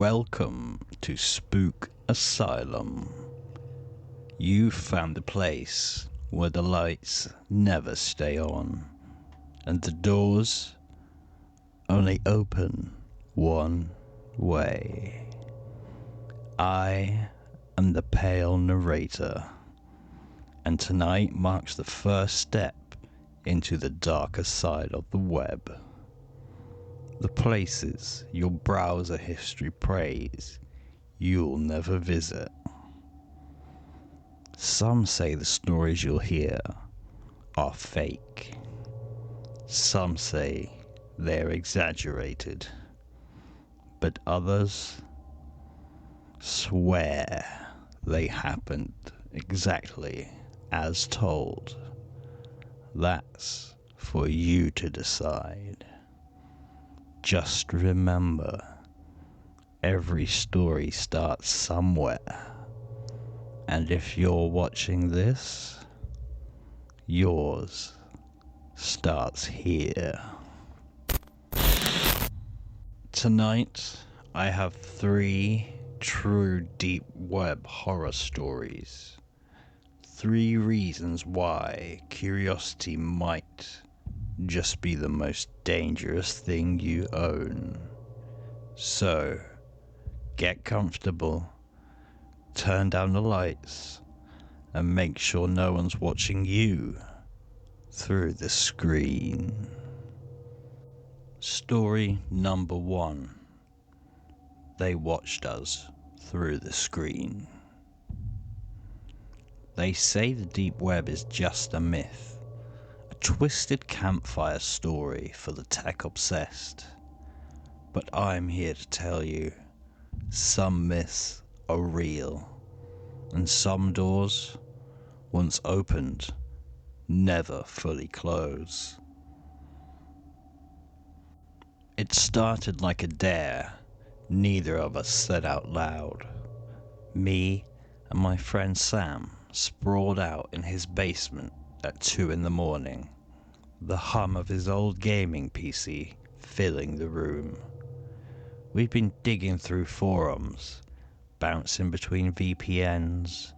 Welcome to Spook Asylum. You found the place where the lights never stay on, and the doors only open one way. I am the Pale Narrator, and tonight marks the first step into the darker side of the web. The places your browser history prays you'll never visit. Some say the stories you'll hear are fake. Some say they're exaggerated. But others swear they happened exactly as told. That's for you to decide. Just remember, every story starts somewhere, and if you're watching this, yours starts here. Tonight, I have 3 true deep web horror stories. 3 reasons why curiosity might just be the most dangerous thing you own. So, get comfortable, turn down the lights, and make sure no one's watching you through the screen. Story number 1. They watched us through the screen. They say the deep web is just a myth. Twisted campfire story for the tech obsessed. But I'm here to tell you, some myths are real, and some doors, once opened, never fully close. It started like a dare neither of us said out loud. Me and my friend Sam sprawled out in his basement at 2 a.m, the hum of his old gaming PC filling the room. We'd been digging through forums, bouncing between VPNs,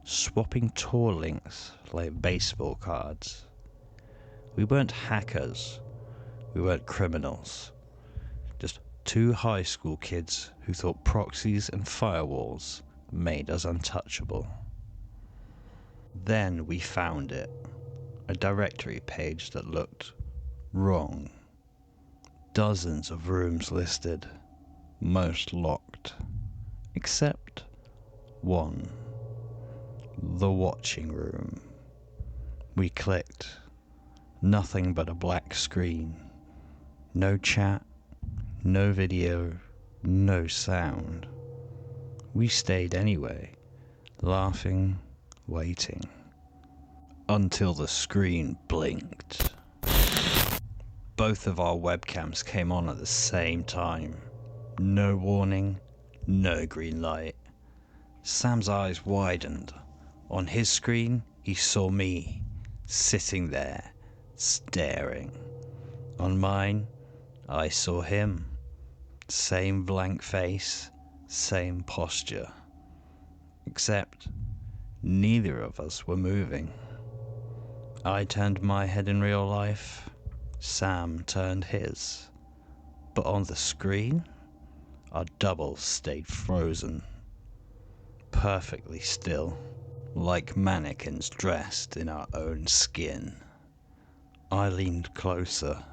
swapping Tor links like baseball cards. We weren't hackers, we weren't criminals, just 2 high school kids who thought proxies and firewalls made us untouchable. Then we found it. A directory page that looked wrong. Dozens of rooms listed, most locked, except one. The watching room. We clicked. Nothing but a black screen. No chat, no video, no sound. We stayed anyway, laughing, waiting. Until the screen blinked. Both of our webcams came on at the same time. No warning, no green light. Sam's eyes widened. On his screen, he saw me, sitting there, staring. On mine, I saw him. Same blank face, same posture. Except, neither of us were moving. I turned my head in real life, Sam turned his, but on the screen, our doubles stayed frozen, perfectly still, like mannequins dressed in our own skin. I leaned closer,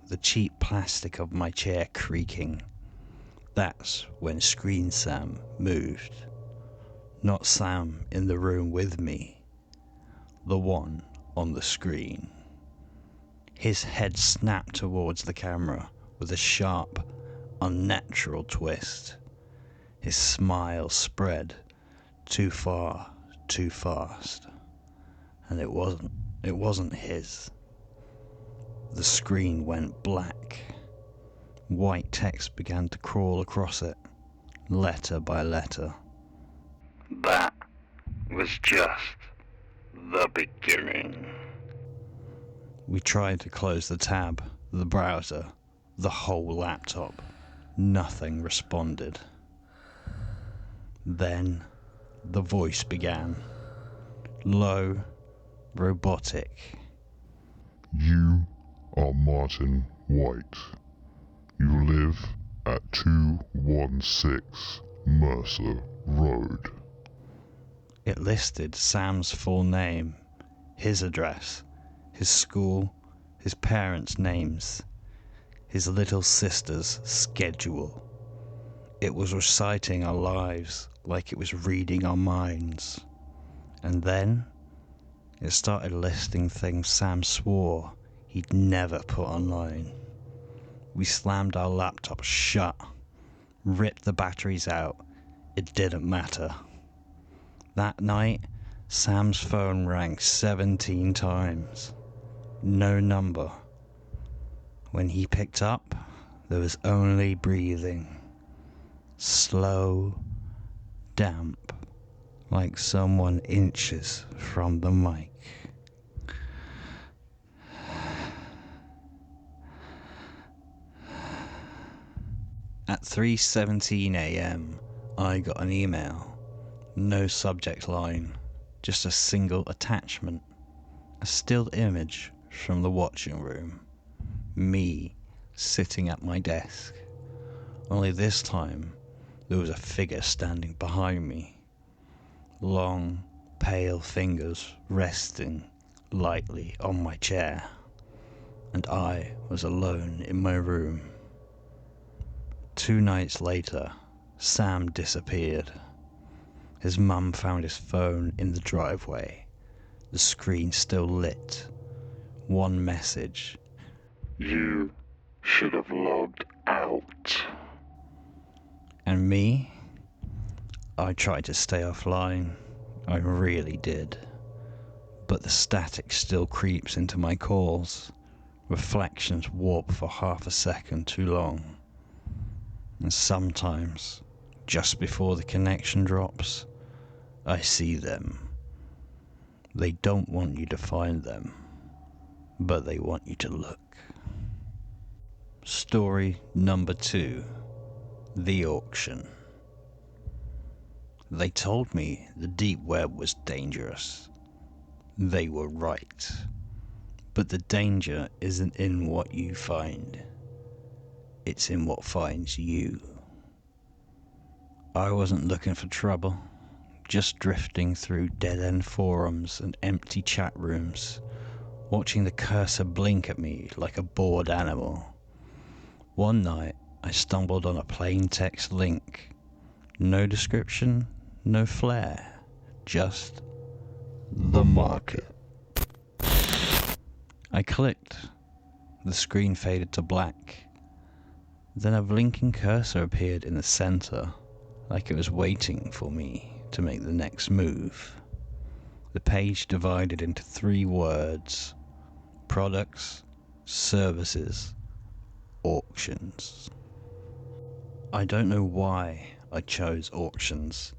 the cheap plastic of my chair creaking. That's when Screen Sam moved, not Sam in the room with me, the one on the screen. His head snapped towards the camera with a sharp, unnatural twist. His smile spread too far, too fast. And it wasn't his. The screen went black. White text began to crawl across it, letter by letter. That was just the beginning. We tried to close the tab, the browser, the whole laptop. Nothing responded. Then the voice began, low, robotic. You are Martin White. You live at 216 Mercer Road. It listed Sam's full name, his address, his school, his parents' names, his little sister's schedule. It was reciting our lives like it was reading our minds. And then it started listing things Sam swore he'd never put online. We slammed our laptop shut, ripped the batteries out. It didn't matter. That night, Sam's phone rang 17 times. No number. When he picked up, there was only breathing. Slow, damp, like someone inches from the mic. At 3:17 a.m., I got an email. No subject line, just a single attachment. A still image from the watching room. Me sitting at my desk. Only this time, there was a figure standing behind me. Long, pale fingers resting lightly on my chair. And I was alone in my room. 2 nights later, Sam disappeared. His mum found his phone in the driveway, the screen still lit. One message. You should have logged out. And me? I tried to stay offline. I really did. But the static still creeps into my calls. Reflections warp for half a second too long. And sometimes, just before the connection drops, I see them. They don't want you to find them, but they want you to look. Story number 2. The auction. They told me the deep web was dangerous. They were right. But the danger isn't in what you find. It's in what finds you. I wasn't looking for trouble. Just drifting through dead-end forums and empty chat rooms, watching the cursor blink at me like a bored animal. One night, I stumbled on a plain text link. No description, no flair, just the market. I clicked. The screen faded to black. Then a blinking cursor appeared in the center, like it was waiting for me to make the next move. The page divided into 3 words: products, services, auctions. I don't know why I chose auctions.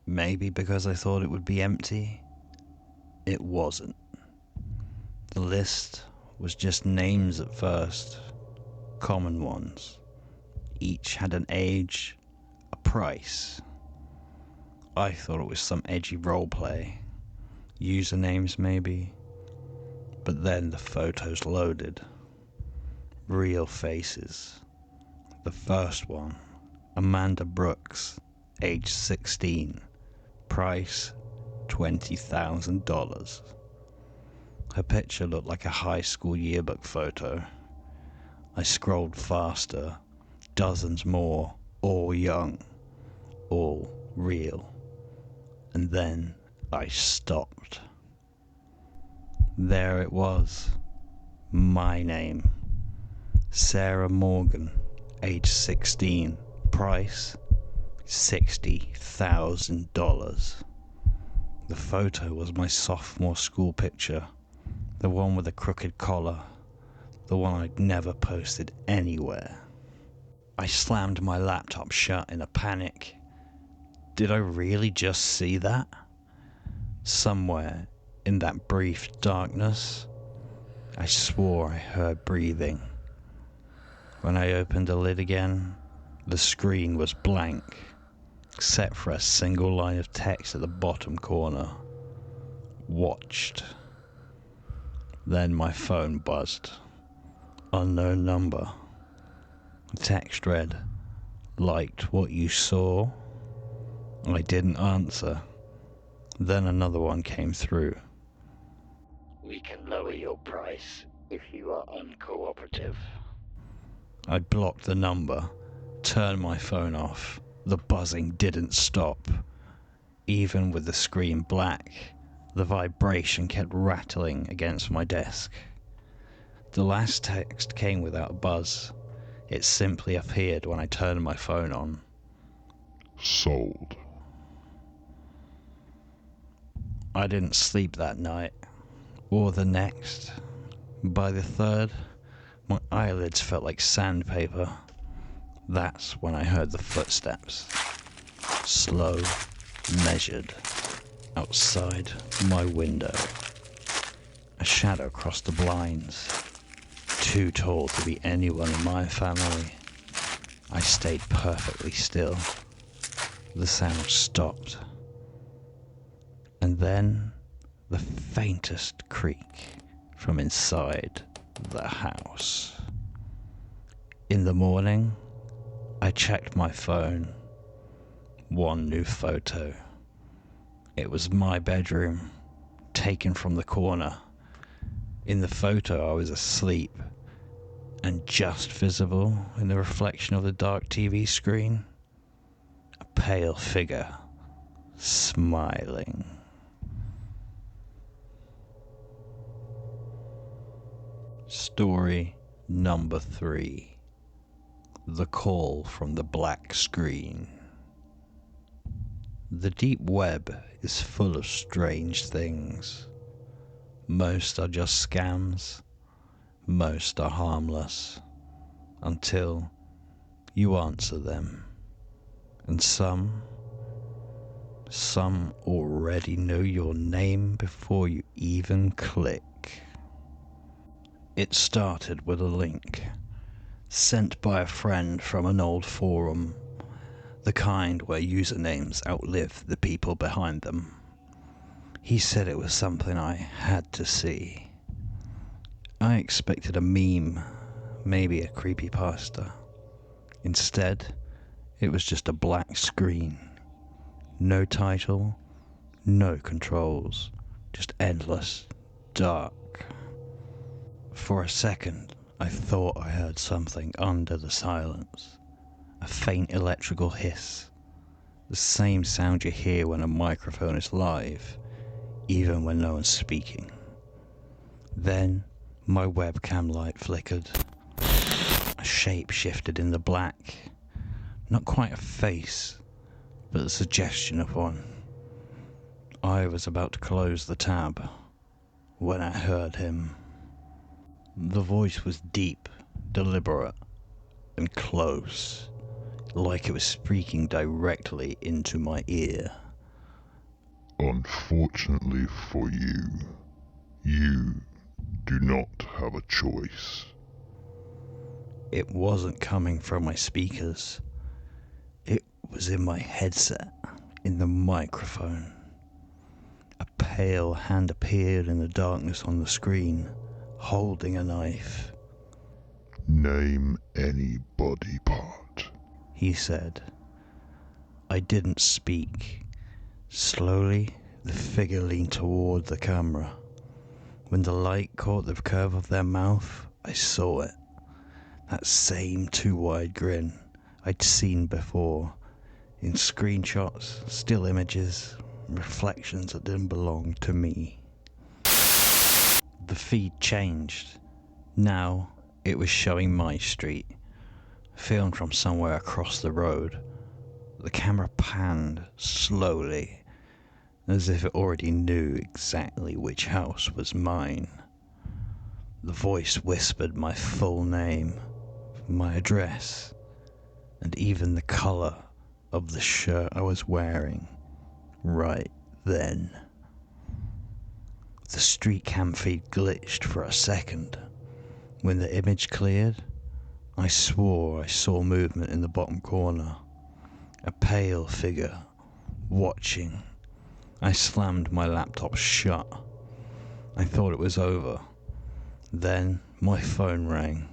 Maybe because I thought it would be empty. It wasn't. The list was just names at first, common ones. Each had an age, a price. I thought it was some edgy roleplay. Usernames maybe. But then the photos loaded. Real faces. The first one, Amanda Brooks, age 16. Price, $20,000. Her picture looked like a high school yearbook photo. I scrolled faster. Dozens more, all young, all real. And then I stopped. There it was. My name. Sarah Morgan, age 16. Price, $60,000. The photo was my sophomore school picture. The one with the crooked collar. The one I'd never posted anywhere. I slammed my laptop shut in a panic. Did I really just see that? Somewhere in that brief darkness, I swore I heard breathing. When I opened the lid again, the screen was blank. except for a single line of text at the bottom corner. Watched. Then my phone buzzed. Unknown number. The text read, "Liked what you saw?" I didn't answer. Then another one came through. "We can lower your price if you are uncooperative." I blocked the number, turned my phone off. The buzzing didn't stop. Even with the screen black, the vibration kept rattling against my desk. The last text came without a buzz. It simply appeared when I turned my phone on. Sold. I didn't sleep that night, or the next. By the third, my eyelids felt like sandpaper. That's when I heard the footsteps. Slow, measured, outside my window. A shadow crossed the blinds. Too tall to be anyone in my family. I stayed perfectly still. The sound stopped. And then the faintest creak from inside the house. In the morning, I checked my phone. One new photo. It was my bedroom, taken from the corner. In the photo, I was asleep, and just visible in the reflection of the dark TV screen, a pale figure, smiling. Story number 3. The Call from the Black Screen. The deep web is full of strange things. Most are just scams. Most are harmless. Until you answer them. And some already know your name before you even click. It started with a link sent by a friend from an old forum, the kind where usernames outlive the people behind them. He said it was something I had to see. I expected a meme, maybe a creepypasta. Instead, it was just a black screen. No title, no controls, just endless, dark. For a second, I thought I heard something under the silence. A faint electrical hiss. The same sound you hear when a microphone is live, even when no one's speaking. Then, my webcam light flickered. A shape shifted in the black. Not quite a face, but the suggestion of one. I was about to close the tab when I heard him. The voice was deep, deliberate, and close, like it was speaking directly into my ear. Unfortunately for you, you do not have a choice. It wasn't coming from my speakers. It was in my headset, in the microphone. A pale hand appeared in the darkness on the screen, holding a knife. Name any body part. He said. I didn't speak. Slowly, the figure leaned toward the camera. When the light caught the curve of their mouth, I saw it. That same too-wide grin I'd seen before, in screenshots, still images, reflections that didn't belong to me. The feed changed. Now it was showing my street, filmed from somewhere across the road. The camera panned slowly, as if it already knew exactly which house was mine. The voice whispered my full name, my address, and even the color of the shirt I was wearing right then. The street cam feed glitched for a second. When the image cleared, I swore I saw movement in the bottom corner. A pale figure, watching. I slammed my laptop shut. I thought it was over. Then my phone rang.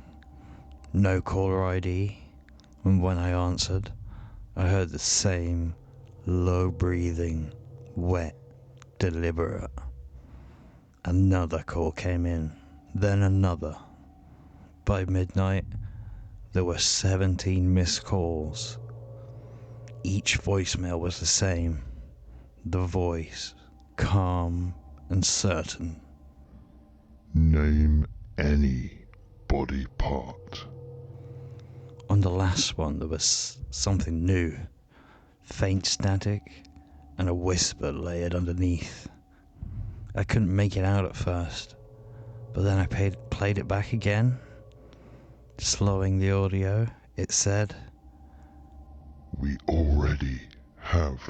No caller ID, and when I answered, I heard the same low breathing, wet, deliberate. Another call came in, then another. By midnight, there were 17 missed calls. Each voicemail was the same. The voice, calm and certain. Name any body part. On the last one, there was something new. Faint static and a whisper layered underneath. I couldn't make it out at first, but then I played it back again. Slowing the audio, it said, We already have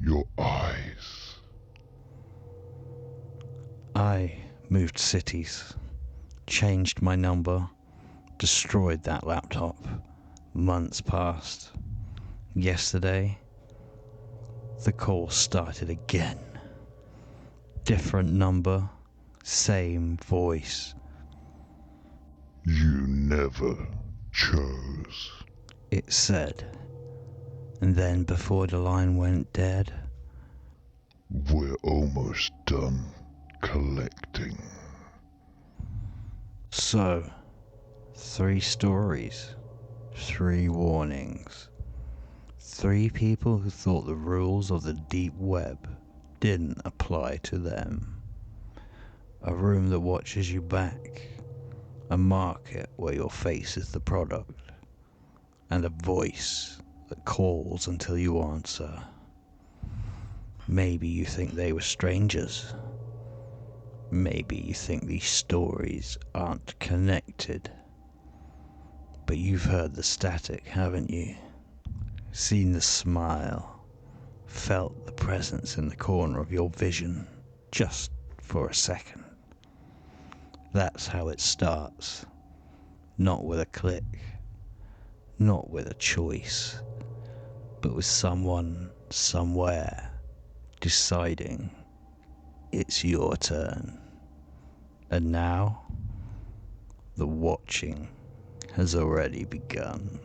your eyes. I moved cities, changed my number, destroyed that laptop. Months passed. Yesterday, the call started again. Different number, same voice. You never chose. It said. And then before the line went dead, We're almost done collecting. so, 3 stories, 3 warnings. 3 people who thought the rules of the deep web didn't apply to them. A room that watches you back. A market where your face is the product. And a voice that calls until you answer. Maybe you think they were strangers. Maybe you think these stories aren't connected. But you've heard the static, haven't you? Seen the smile. Felt the presence in the corner of your vision, just for a second. That's how it starts. Not with a click. Not with a choice. But with someone, somewhere, deciding it's your turn. And now, the watching has already begun.